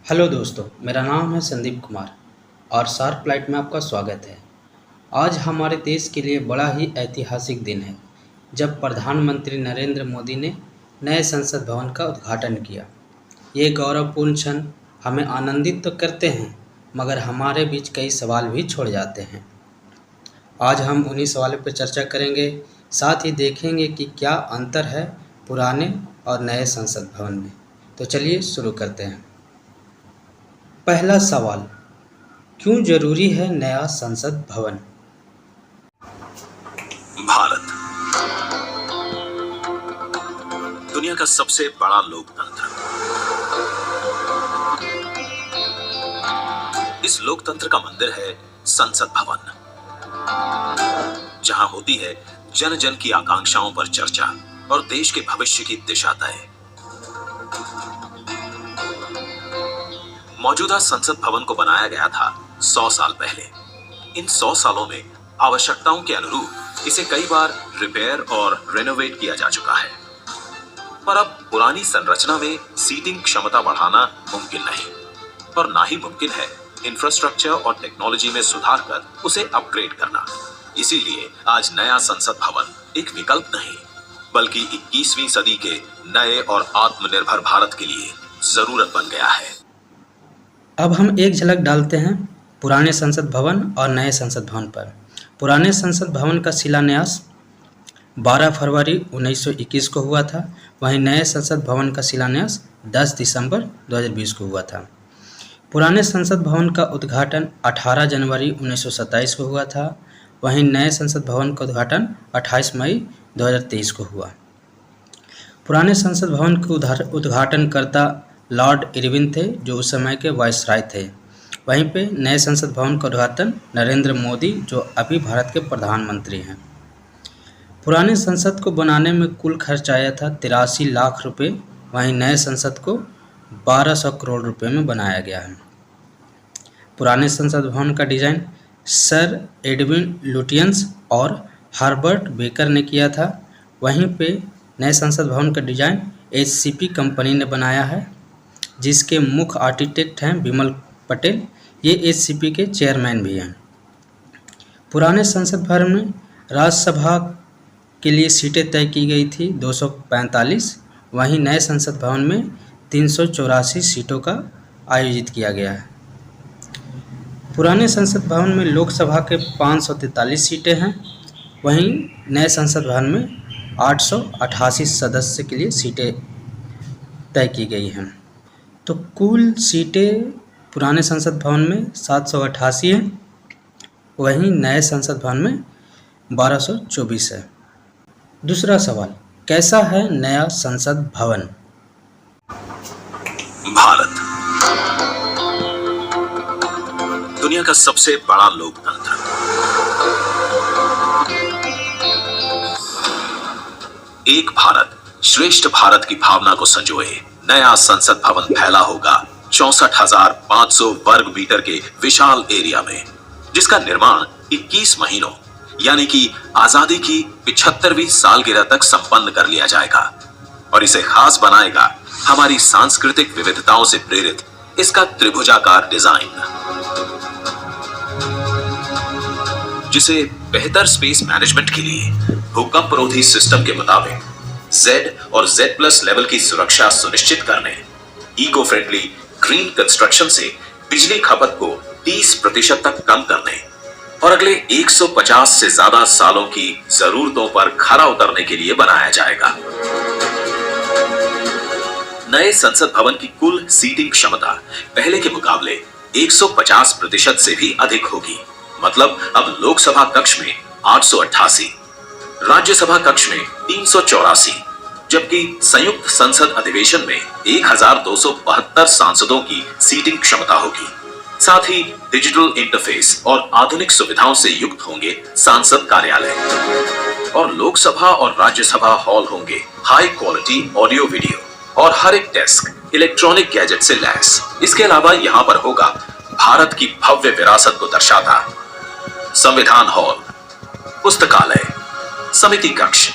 Hello दोस्तों, मेरा नाम है संदीप कुमार और शार्प लाइट में आपका स्वागत है। आज हमारे देश के लिए बड़ा ही ऐतिहासिक दिन है जब प्रधानमंत्री नरेंद्र मोदी ने नए संसद भवन का उद्घाटन किया। ये गौरवपूर्ण क्षण हमें आनंदित तो करते हैं मगर हमारे बीच कई सवाल भी छोड़ जाते हैं। आज हम उन्हीं सवालों पर चर्चा करेंगे, साथ ही देखेंगे कि क्या अंतर है पुराने और नए संसद भवन में। तो चलिए शुरू करते हैं। पहला सवाल, क्यों जरूरी है नया संसद भवन? भारत दुनिया का सबसे बड़ा लोकतंत्र। इस लोकतंत्र का मंदिर है संसद भवन, जहां होती है जन जन की आकांक्षाओं पर चर्चा और देश के भविष्य की दिशा तय। मौजूदा संसद भवन को बनाया गया था 100 साल पहले। इन 100 सालों में आवश्यकताओं के अनुरूप इसे कई बार रिपेयर और रेनोवेट किया जा चुका है, पर अब पुरानी संरचना में सीटिंग क्षमता बढ़ाना मुमकिन नहीं और ना ही मुमकिन है इंफ्रास्ट्रक्चर और टेक्नोलॉजी में सुधार कर उसे अपग्रेड करना। इसीलिए आज नया संसद भवन एक विकल्प नहीं बल्कि 21वीं सदी के नए और आत्मनिर्भर भारत के लिए जरूरत बन गया है। अब हम एक झलक डालते हैं पुराने संसद भवन और नए संसद भवन पर। पुराने संसद भवन का शिलान्यास 12 फरवरी 1921 को हुआ था, वहीं नए संसद भवन का शिलान्यास 10 दिसंबर 2020 को हुआ था। पुराने संसद भवन का उद्घाटन 18 जनवरी 1927 को हुआ था, वहीं नए संसद भवन का उद्घाटन 28 मई 2023 को हुआ। पुराने संसद भवन के उद्घाटनकर्ता लॉर्ड इरविन थे, जो उस समय के वायसराय थे। वहीं पे नए संसद भवन का उद्घाटन नरेंद्र मोदी, जो अभी भारत के प्रधानमंत्री हैं। पुराने संसद को बनाने में कुल खर्च आया था 83 लाख रुपए, वहीं नए संसद को 1200 करोड़ रुपए में बनाया गया है। पुराने संसद भवन का डिज़ाइन सर एडविन लुटियंस और हर्बर्ट बेकर ने किया था। वहीं पे नए संसद भवन का डिज़ाइन एचसीपी कंपनी ने बनाया है, जिसके मुख्य आर्किटेक्ट हैं विमल पटेल। ये एचसीपी के चेयरमैन भी हैं। पुराने संसद भवन में राज्यसभा के लिए सीटें तय की गई थी 245, वहीं नए संसद भवन में 384 सीटों का आयोजित किया गया है। पुराने संसद भवन में लोकसभा के 543 सीटें हैं, वहीं नए संसद भवन में 888 सदस्य के लिए सीटें तय की गई हैं। तो कुल सीटें पुराने संसद भवन में 788 हैं, वहीं नए संसद भवन में 1224 है। दूसरा सवाल, कैसा है नया संसद भवन? भारत दुनिया का सबसे बड़ा लोकतंत्र। एक भारत श्रेष्ठ भारत की भावना को संजोए नया संसद भवन फैला होगा 64,500 वर्ग मीटर के विशाल एरिया में, जिसका निर्माण 21 महीनों यानी कि आजादी की 75वीं सालगिरह तक संपन्न कर लिया जाएगा और इसे खास बनाएगा हमारी सांस्कृतिक विविधताओं से प्रेरित इसका त्रिभुजाकार डिजाइन, जिसे बेहतर स्पेस मैनेजमेंट के लिए भूकंप रोधी सिस्टम के मुताबिक Z और Z+ लेवल की सुरक्षा सुनिश्चित करने, इको फ्रेंडली ग्रीन कंस्ट्रक्शन से बिजली खपत को 30% तक कम करने और अगले 150 से ज्यादा सालों की जरूरतों पर खरा उतरने के लिए बनाया जाएगा। नए संसद भवन की कुल सीटिंग क्षमता पहले के मुकाबले 150% से भी अधिक होगी। मतलब अब लोकसभा कक्ष में 888, राज्यसभा कक्ष में 384, जबकि संयुक्त संसद अधिवेशन में 1272 सांसदों की सीटिंग क्षमता होगी। साथ ही डिजिटल इंटरफेस और आधुनिक सुविधाओं से युक्त होंगे सांसद कार्यालय और लोकसभा और राज्यसभा हॉल होंगे हाई क्वालिटी ऑडियो वीडियो और हर एक डेस्क इलेक्ट्रॉनिक गैजेट से लैस। इसके अलावा यहाँ पर होगा भारत की भव्य विरासत को दर्शाता संविधान हॉल, पुस्तकालय, समिति कक्ष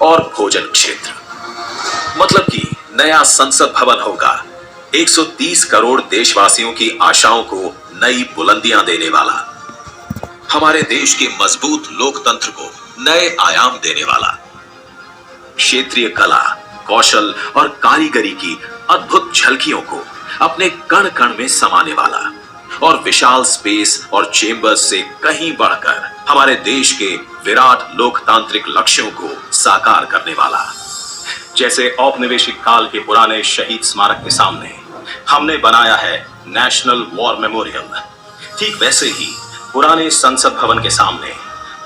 और भोजन क्षेत्र। मतलब कि नया संसद भवन होगा 130 करोड़ देशवासियों की आशाओं को नई बुलंदियां देने वाला, हमारे देश के मजबूत लोकतंत्र को नए आयाम देने वाला, क्षेत्रीय कला, कौशल और कारीगरी की अद्भुत झलकियों को अपने कण कण में समाने वाला और विशाल स्पेस और चेंबर्स से कहीं बढ़कर हमारे देश के विराट लोकतांत्रिक लक्ष्यों को साकार करने वाला। जैसे औपनिवेशिक काल के पुराने शहीद स्मारक के सामने हमने बनाया है नेशनल वॉर मेमोरियल, ठीक वैसे ही पुराने संसद भवन के सामने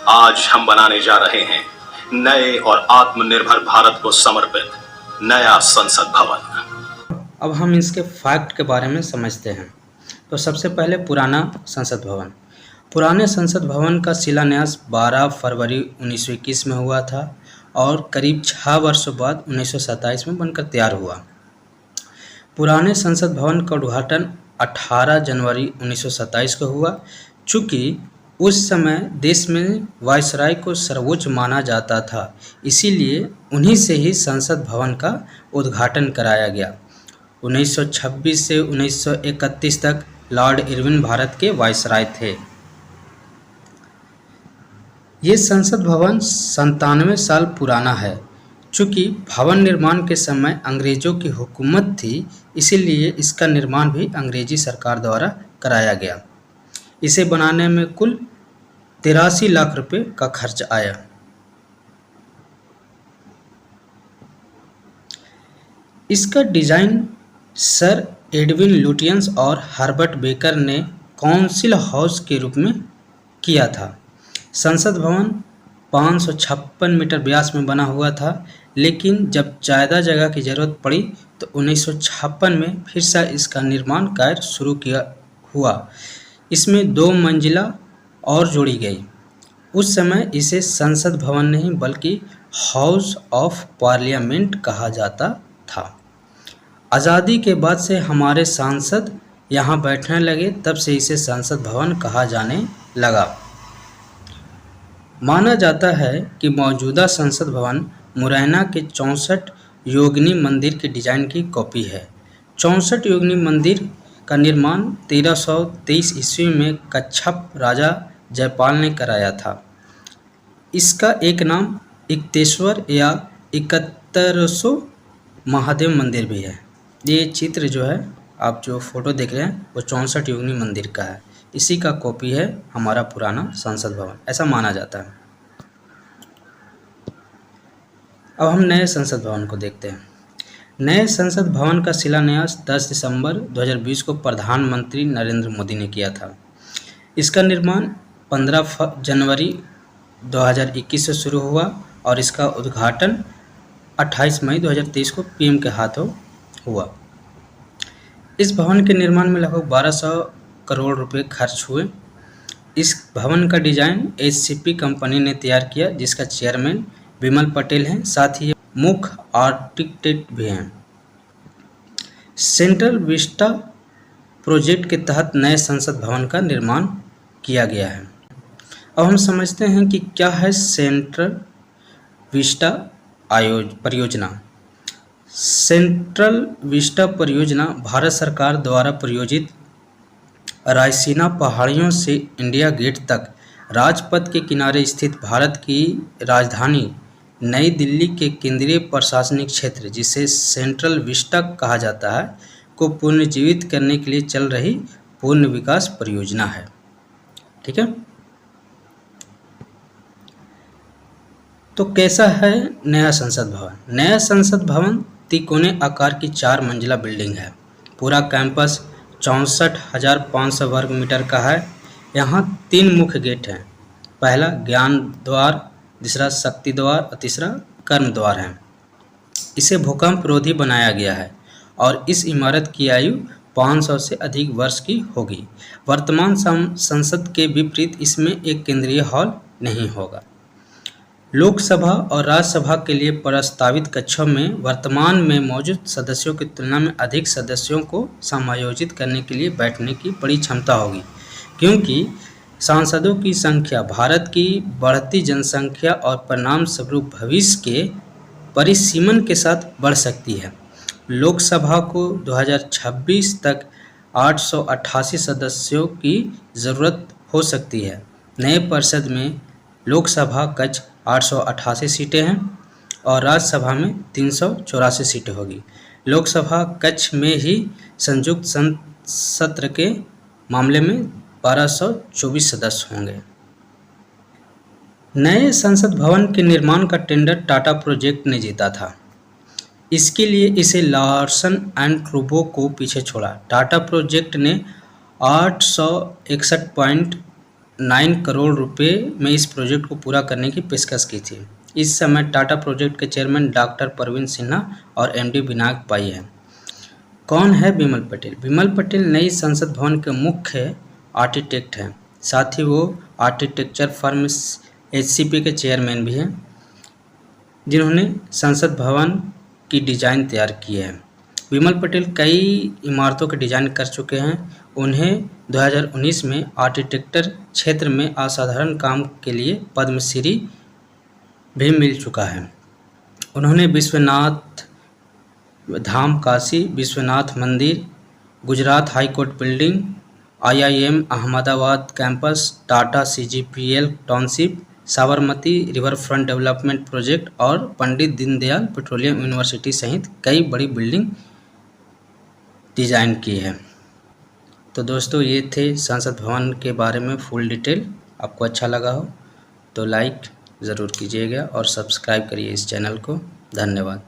आज हम बनाने जा रहे हैं नए और आत्मनिर्भर भारत को समर्पित नया संसद भवन। अब हम इसके फैक्ट के बारे में समझते हैं। तो सबसे पहले पुराना संसद भवन। पुराने संसद भवन का शिलान्यास 12 फरवरी 1921 में हुआ था और करीब 6 वर्षों बाद 1927 में बनकर तैयार हुआ। पुराने संसद भवन का उद्घाटन 18 जनवरी 1927 को हुआ। चूँकि उस समय देश में वायसराय को सर्वोच्च माना जाता था, इसीलिए उन्हीं से ही संसद भवन का उद्घाटन कराया गया। 1926 से 1931 तक लॉर्ड इरविन भारत के वायसराय थे। ये संसद भवन 97 साल पुराना है। चूँकि भवन निर्माण के समय अंग्रेजों की हुकूमत थी, इसीलिए इसका निर्माण भी अंग्रेजी सरकार द्वारा कराया गया। इसे बनाने में कुल 83 लाख रुपए का खर्च आया। इसका डिजाइन सर एडविन लुटियंस और हर्बर्ट बेकर ने काउंसिल हाउस के रूप में किया था। संसद भवन 556 मीटर व्यास में बना हुआ था, लेकिन जब ज़्यादा जगह की जरूरत पड़ी तो 1956 में फिर से इसका निर्माण कार्य शुरू किया हुआ। इसमें 2 मंजिला और जोड़ी गई। उस समय इसे संसद भवन नहीं बल्कि हाउस ऑफ पार्लियामेंट कहा जाता था। आज़ादी के बाद से हमारे सांसद यहाँ बैठने लगे, तब से इसे संसद भवन कहा जाने लगा। माना जाता है कि मौजूदा संसद भवन मुरैना के 64 योगिनी मंदिर के डिजाइन की कॉपी है। 64 योगिनी मंदिर का निर्माण 1323 ईस्वी में कच्छप राजा जयपाल ने कराया था। इसका एक नाम इक्तेश्वर या 7100 महादेव मंदिर भी है। ये चित्र जो है, आप जो फोटो देख रहे हैं, वो 64 योगिनी मंदिर का है। इसी का कॉपी है हमारा पुराना संसद भवन, ऐसा माना जाता है। अब हम नए संसद भवन को देखते हैं। नए संसद भवन का शिलान्यास 10 दिसंबर 2020 को प्रधानमंत्री नरेंद्र मोदी ने किया था। इसका निर्माण 15 जनवरी 2021 से शुरू हुआ और इसका उद्घाटन 28 मई 2023 को पीएम के हाथों हुआ। इस भवन के निर्माण में लगभग 1200 करोड़ रुपए खर्च हुए। इस भवन का डिजाइन एचसीपी कंपनी ने तैयार किया, जिसका चेयरमैन विमल पटेल हैं, साथ ही मुख्य आर्किटेक्ट भी हैं। सेंट्रल विस्टा प्रोजेक्ट के तहत नए संसद भवन का निर्माण किया गया है। अब हम समझते हैं कि क्या है सेंट्रल विस्टा परियोजना। सेंट्रल विस्टा परियोजना भारत सरकार द्वारा प्रायोजित रायसीना पहाड़ियों से इंडिया गेट तक राजपथ के किनारे स्थित भारत की राजधानी नई दिल्ली के केंद्रीय प्रशासनिक क्षेत्र, जिसे सेंट्रल विस्टा कहा जाता है, को पुनर्जीवित करने के लिए चल रही पूर्ण विकास परियोजना है। ठीक है, तो कैसा है नया संसद भवन? नया संसद भवन तिकोने आकार की 4 मंजिला बिल्डिंग है। पूरा कैंपस 64,500 वर्ग मीटर का है। यहाँ 3 मुख्य गेट हैं। पहला ज्ञान द्वार, दूसरा शक्ति द्वार और तीसरा कर्म द्वार है। इसे भूकंप रोधी बनाया गया है और इस इमारत की आयु 500 से अधिक वर्ष की होगी। वर्तमान संसद के विपरीत इसमें एक केंद्रीय हॉल नहीं होगा। लोकसभा और राज्यसभा के लिए प्रस्तावित कक्षों में वर्तमान में मौजूद सदस्यों की तुलना में अधिक सदस्यों को समायोजित करने के लिए बैठने की बड़ी क्षमता होगी, क्योंकि सांसदों की संख्या भारत की बढ़ती जनसंख्या और परिणाम स्वरूप भविष्य के परिसीमन के साथ बढ़ सकती है। लोकसभा को 2026 तक 888 सदस्यों की ज़रूरत हो सकती है। नए परिषद में लोकसभा कक्ष 888 सीटें हैं और राज्यसभा में 384 सीटें होगी। लोकसभा कक्ष में ही संयुक्त सत्र के मामले में 1224 सदस्य होंगे। नए संसद भवन के निर्माण का टेंडर टाटा प्रोजेक्ट ने जीता था। इसके लिए इसे लार्सन एंड टूब्रो को पीछे छोड़ा। टाटा प्रोजेक्ट ने 861.9 करोड़ रुपए में इस प्रोजेक्ट को पूरा करने की पेशकश की थी। इस समय टाटा प्रोजेक्ट के चेयरमैन डॉक्टर परवीन सिन्हा और एमडी विनायक पाई हैं। कौन है बिमल पटेल? बिमल पटेल नई संसद भवन के मुख्य आर्किटेक्ट हैं। साथ ही वो आर्किटेक्चर फर्म एचसीपी के चेयरमैन भी हैं, जिन्होंने संसद भवन की डिज़ाइन तैयार की है। बिमल पटेल कई इमारतों के डिज़ाइन कर चुके हैं। उन्हें 2019 में आर्किटेक्चर क्षेत्र में असाधारण काम के लिए पद्मश्री भी मिल चुका है। उन्होंने विश्वनाथ धाम काशी विश्वनाथ मंदिर, Gujarat high court building, IIM Ahmedabad campus, Tata CGPL township, Sabarmati river front development project और पंडित दीनदयाल पेट्रोलियम यूनिवर्सिटी सहित कई बड़ी बिल्डिंग डिज़ाइन की है। तो दोस्तों, ये थे संसद भवन के बारे में फुल डिटेल। आपको अच्छा लगा हो तो लाइक ज़रूर कीजिएगा और सब्सक्राइब करिए इस चैनल को। धन्यवाद।